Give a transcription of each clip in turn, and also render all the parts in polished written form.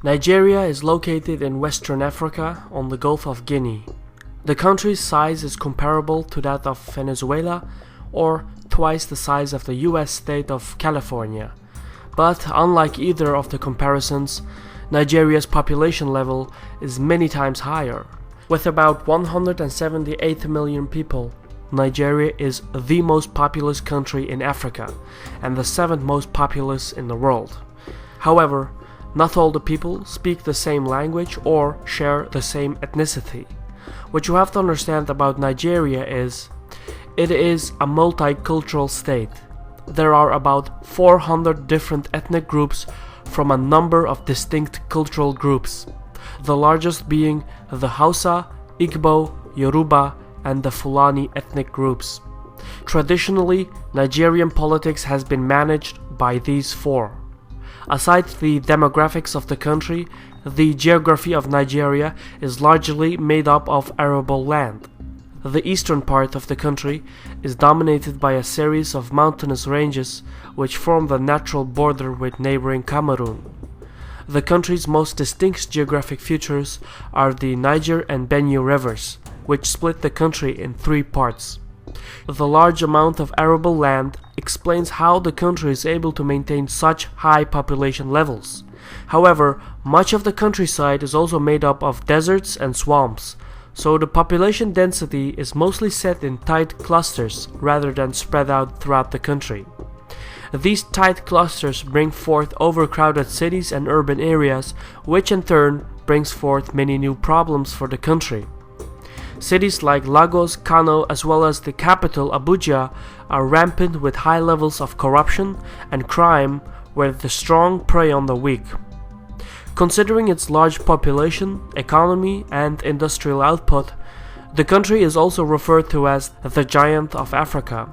Nigeria is located in Western Africa on the Gulf of Guinea. The country's size is comparable to that of Venezuela or twice the size of the US state of California. But unlike either of the comparisons, Nigeria's population level is many times higher. With about 178 million people, Nigeria is the most populous country in Africa and the 7th most populous in the world. However, not all the people speak the same language or share the same ethnicity. What you have to understand about Nigeria is, it is a multicultural state. There are about 400 different ethnic groups from a number of distinct cultural groups, the largest being the Hausa, Igbo, Yoruba, and the Fulani ethnic groups. Traditionally, Nigerian politics has been managed by these four. Aside the demographics of the country, the geography of Nigeria is largely made up of arable land. The eastern part of the country is dominated by a series of mountainous ranges which form the natural border with neighboring Cameroon. The country's most distinct geographic features are the Niger and Benya rivers, which split the country in three parts. The large amount of arable land explains how the country is able to maintain such high population levels. However, much of the countryside is also made up of deserts and swamps, so the population density is mostly set in tight clusters rather than spread out throughout the country. These tight clusters bring forth overcrowded cities and urban areas, which in turn brings forth many new problems for the country. Cities like Lagos, Kano, as well as the capital Abuja are rampant with high levels of corruption and crime where the strong prey on the weak. Considering its large population, economy, and industrial output, the country is also referred to as the Giant of Africa.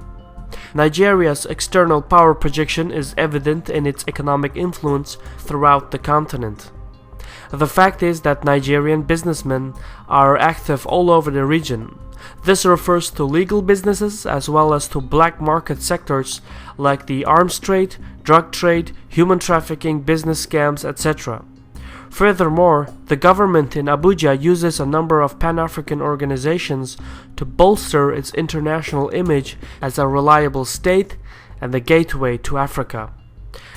Nigeria's external power projection is evident in its economic influence throughout the continent. The fact is that Nigerian businessmen are active all over the region. This refers to legal businesses as well as to black market sectors like the arms trade, drug trade, human trafficking, business scams, etc. Furthermore, the government in Abuja uses a number of Pan-African organizations to bolster its international image as a reliable state and the gateway to Africa.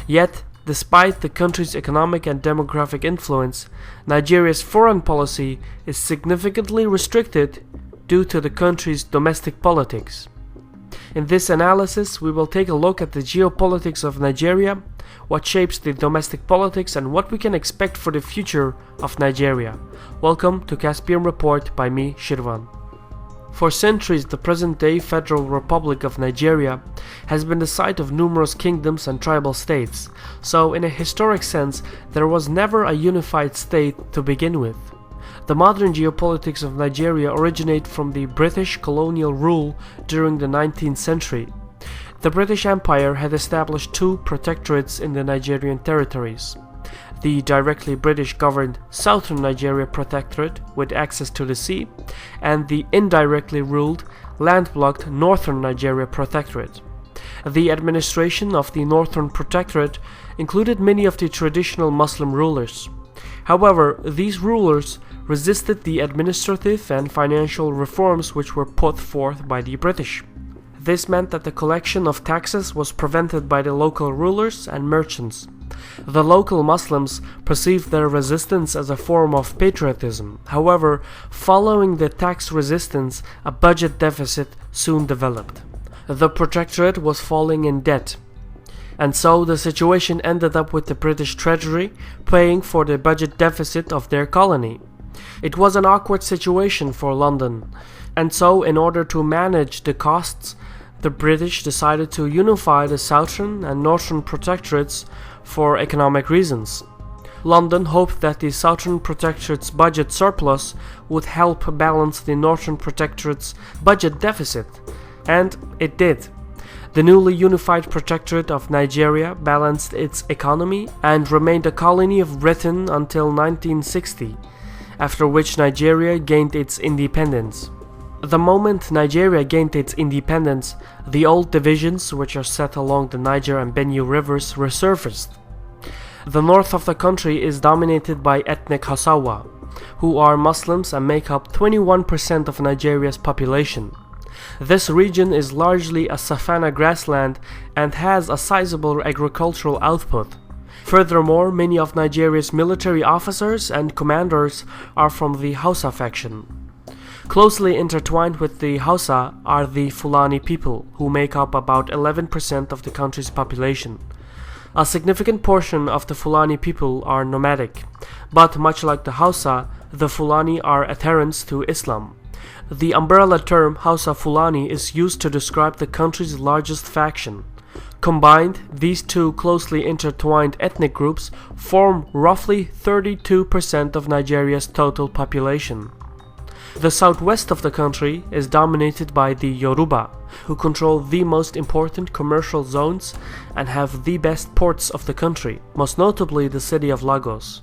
Yet, despite the country's economic and demographic influence, Nigeria's foreign policy is significantly restricted due to the country's domestic politics. In this analysis, we will take a look at the geopolitics of Nigeria, what shapes the domestic politics, and what we can expect for the future of Nigeria. Welcome to Caspian Report by me, Shirvan. For centuries, the present-day Federal Republic of Nigeria has been the site of numerous kingdoms and tribal states, so in a historic sense, there was never a unified state to begin with. The modern geopolitics of Nigeria originate from the British colonial rule during the 19th century. The British Empire had established two protectorates in the Nigerian territories. The directly British-governed Southern Nigeria Protectorate with access to the sea, and the indirectly ruled, landlocked Northern Nigeria Protectorate. The administration of the Northern Protectorate included many of the traditional Muslim rulers. However, these rulers resisted the administrative and financial reforms which were put forth by the British. This meant that the collection of taxes was prevented by the local rulers and merchants. The local Muslims perceived their resistance as a form of patriotism. However, following the tax resistance, a budget deficit soon developed. The protectorate was falling in debt, and so the situation ended up with the British Treasury paying for the budget deficit of their colony. It was an awkward situation for London, and so in order to manage the costs, the British decided to unify the Southern and Northern Protectorates for economic reasons. London hoped that the Southern Protectorate's budget surplus would help balance the Northern Protectorate's budget deficit, and it did. The newly unified Protectorate of Nigeria balanced its economy and remained a colony of Britain until 1960, after which Nigeria gained its independence. The moment Nigeria gained its independence, the old divisions which are set along the Niger and Benya rivers resurfaced. The north of the country is dominated by ethnic Hausa, who are Muslims and make up 21% of Nigeria's population. This region is largely a savanna grassland and has a sizable agricultural output. Furthermore, many of Nigeria's military officers and commanders are from the Hausa faction. Closely intertwined with the Hausa are the Fulani people, who make up about 11% of the country's population. A significant portion of the Fulani people are nomadic, but much like the Hausa, the Fulani are adherents to Islam. The umbrella term Hausa Fulani is used to describe the country's largest faction. Combined, these two closely intertwined ethnic groups form roughly 32% of Nigeria's total population. The southwest of the country is dominated by the Yoruba, who control the most important commercial zones and have the best ports of the country, most notably the city of Lagos.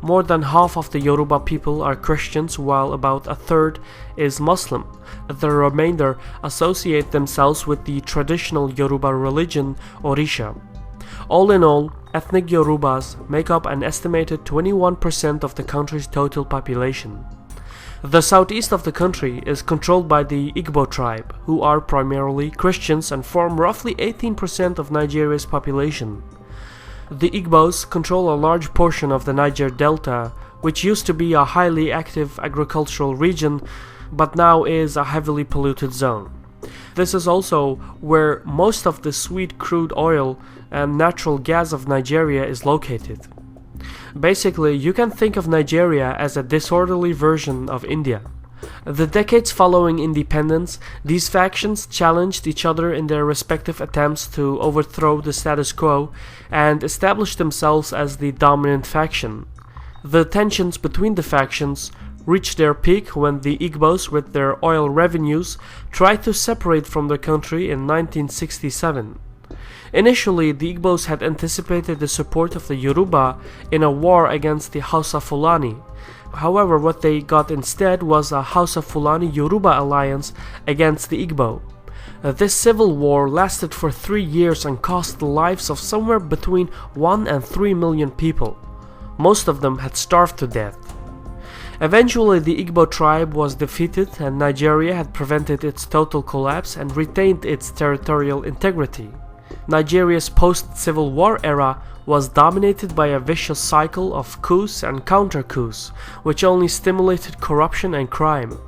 More than half of the Yoruba people are Christians, while about a third is Muslim. The remainder associate themselves with the traditional Yoruba religion, Orisha. All in all, ethnic Yorubas make up an estimated 21% of the country's total population. The southeast of the country is controlled by the Igbo tribe, who are primarily Christians and form roughly 18% of Nigeria's population. The Igbos control a large portion of the Niger Delta, which used to be a highly active agricultural region, but now is a heavily polluted zone. This is also where most of the sweet crude oil and natural gas of Nigeria is located. Basically, you can think of Nigeria as a disorderly version of India. The decades following independence, these factions challenged each other in their respective attempts to overthrow the status quo and establish themselves as the dominant faction. The tensions between the factions reached their peak when the Igbos, with their oil revenues, tried to separate from the country in 1967. Initially, the Igbos had anticipated the support of the Yoruba in a war against the Hausa Fulani. However, what they got instead was a Hausa Fulani-Yoruba alliance against the Igbo. This civil war lasted for 3 years and cost the lives of somewhere between 1 and 3 million people. Most of them had starved to death. Eventually, the Igbo tribe was defeated and Nigeria had prevented its total collapse and retained its territorial integrity. Nigeria's post-Civil War era was dominated by a vicious cycle of coups and counter-coups, which only stimulated corruption and crime.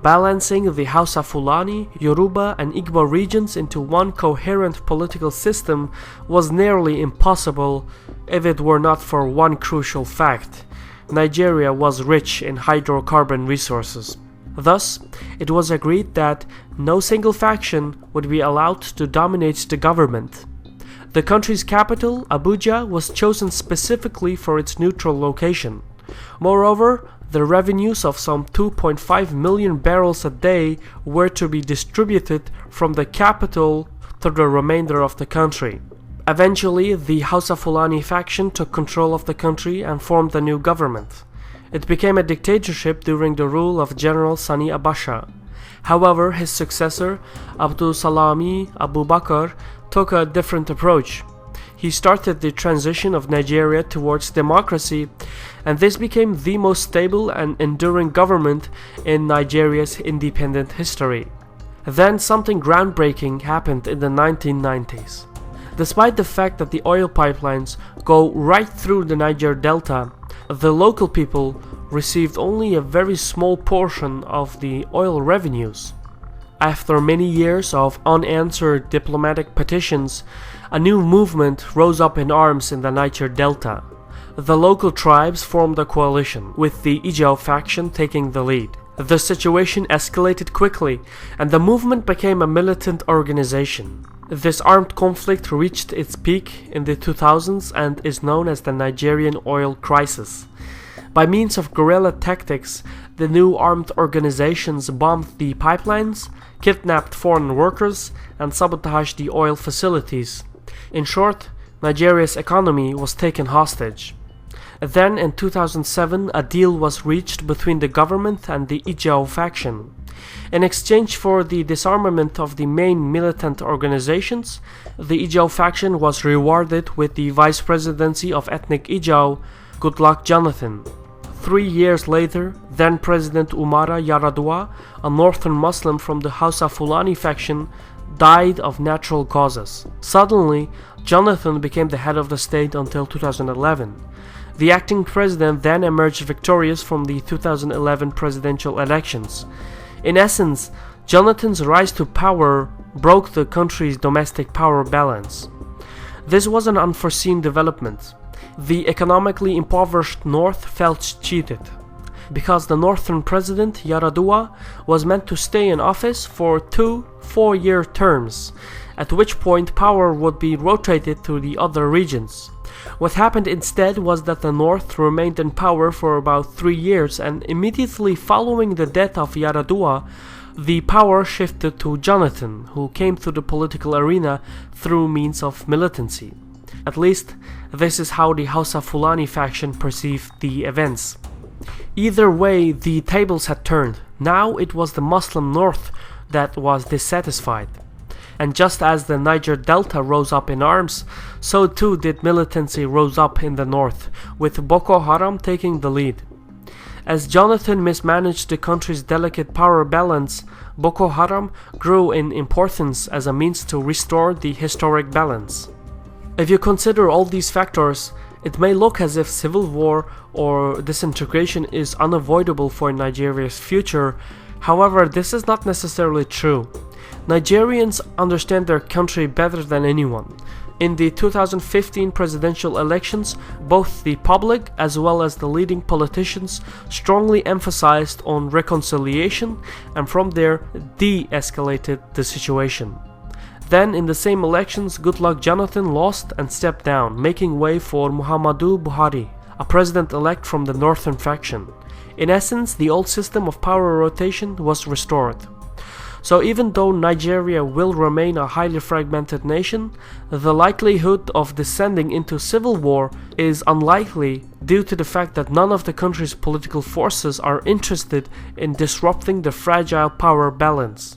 Balancing the Hausa Fulani, Yoruba and Igbo regions into one coherent political system was nearly impossible if it were not for one crucial fact: Nigeria was rich in hydrocarbon resources. Thus, it was agreed that no single faction would be allowed to dominate the government. The country's capital, Abuja, was chosen specifically for its neutral location. Moreover, the revenues of some 2.5 million barrels a day were to be distributed from the capital to the remainder of the country. Eventually, the Hausa Fulani faction took control of the country and formed a new government. It became a dictatorship during the rule of General Sani Abacha. However, his successor, Abdul Salami Abubakar, took a different approach. He started the transition of Nigeria towards democracy, and this became the most stable and enduring government in Nigeria's independent history. Then something groundbreaking happened in the 1990s. Despite the fact that the oil pipelines go right through the Niger Delta, the local people received only a very small portion of the oil revenues. After many years of unanswered diplomatic petitions, a new movement rose up in arms in the Niger Delta. The local tribes formed a coalition, with the Igbo faction taking the lead. The situation escalated quickly, and the movement became a militant organization. This armed conflict reached its peak in the 2000s and is known as the Nigerian Oil Crisis. By means of guerrilla tactics, the new armed organizations bombed the pipelines, kidnapped foreign workers, and sabotaged the oil facilities. In short, Nigeria's economy was taken hostage. Then, in 2007, a deal was reached between the government and the Igbo faction. In exchange for the disarmament of the main militant organizations, the Ijaw faction was rewarded with the vice presidency of ethnic Ijaw, Goodluck Jonathan. 3 years later, then President Umara Yar'Adua, a northern Muslim from the Hausa Fulani faction, died of natural causes. Suddenly, Jonathan became the head of the state until 2011. The acting president then emerged victorious from the 2011 presidential elections. In essence, Jonathan's rise to power broke the country's domestic power balance. This was an unforeseen development. The economically impoverished North felt cheated, because the northern president, Yar'Adua, was meant to stay in office for 2 4-year terms, at which point power would be rotated to the other regions. What happened instead was that the North remained in power for about 3 years, and immediately following the death of Yar'Adua, the power shifted to Jonathan, who came to the political arena through means of militancy. At least, this is how the Hausa Fulani faction perceived the events. Either way, the tables had turned. Now it was the Muslim North that was dissatisfied. And just as the Niger Delta rose up in arms, so too did militancy rose up in the north, with Boko Haram taking the lead. As Jonathan mismanaged the country's delicate power balance, Boko Haram grew in importance as a means to restore the historic balance. If you consider all these factors, it may look as if civil war or disintegration is unavoidable for Nigeria's future. However, this is not necessarily true. Nigerians understand their country better than anyone. In the 2015 presidential elections, both the public as well as the leading politicians strongly emphasized on reconciliation and from there de-escalated the situation. Then in the same elections, Goodluck Jonathan lost and stepped down, making way for Muhammadu Buhari, a president-elect from the northern faction. In essence, the old system of power rotation was restored. So even though Nigeria will remain a highly fragmented nation, the likelihood of descending into civil war is unlikely due to the fact that none of the country's political forces are interested in disrupting the fragile power balance.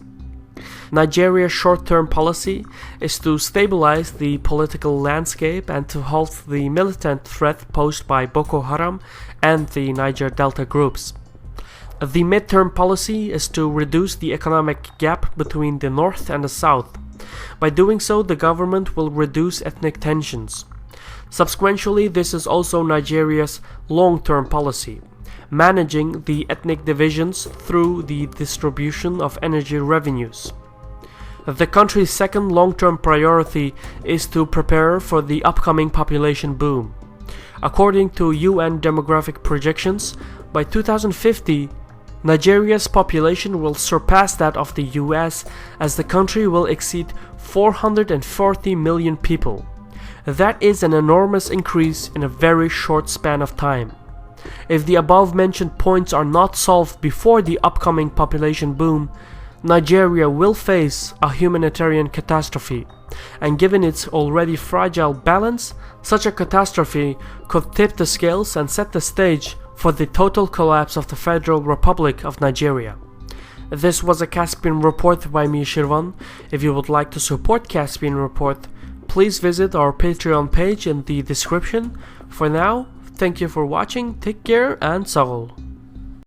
Nigeria's short-term policy is to stabilize the political landscape and to halt the militant threat posed by Boko Haram and the Niger Delta groups. The mid-term policy is to reduce the economic gap between the north and the south. By doing so, the government will reduce ethnic tensions. Subsequently, this is also Nigeria's long-term policy, managing the ethnic divisions through the distribution of energy revenues. The country's second long-term priority is to prepare for the upcoming population boom. According to UN demographic projections, by 2050, Nigeria's population will surpass that of the US, as the country will exceed 440 million people. That is an enormous increase in a very short span of time. If the above-mentioned points are not solved before the upcoming population boom, Nigeria will face a humanitarian catastrophe, and given its already fragile balance, such a catastrophe could tip the scales and set the stage for the total collapse of the Federal Republic of Nigeria. This was a Caspian Report by me, Shirvan. If you would like to support Caspian Report, please visit our Patreon page in the description. For now, thank you for watching, take care and sağ ol.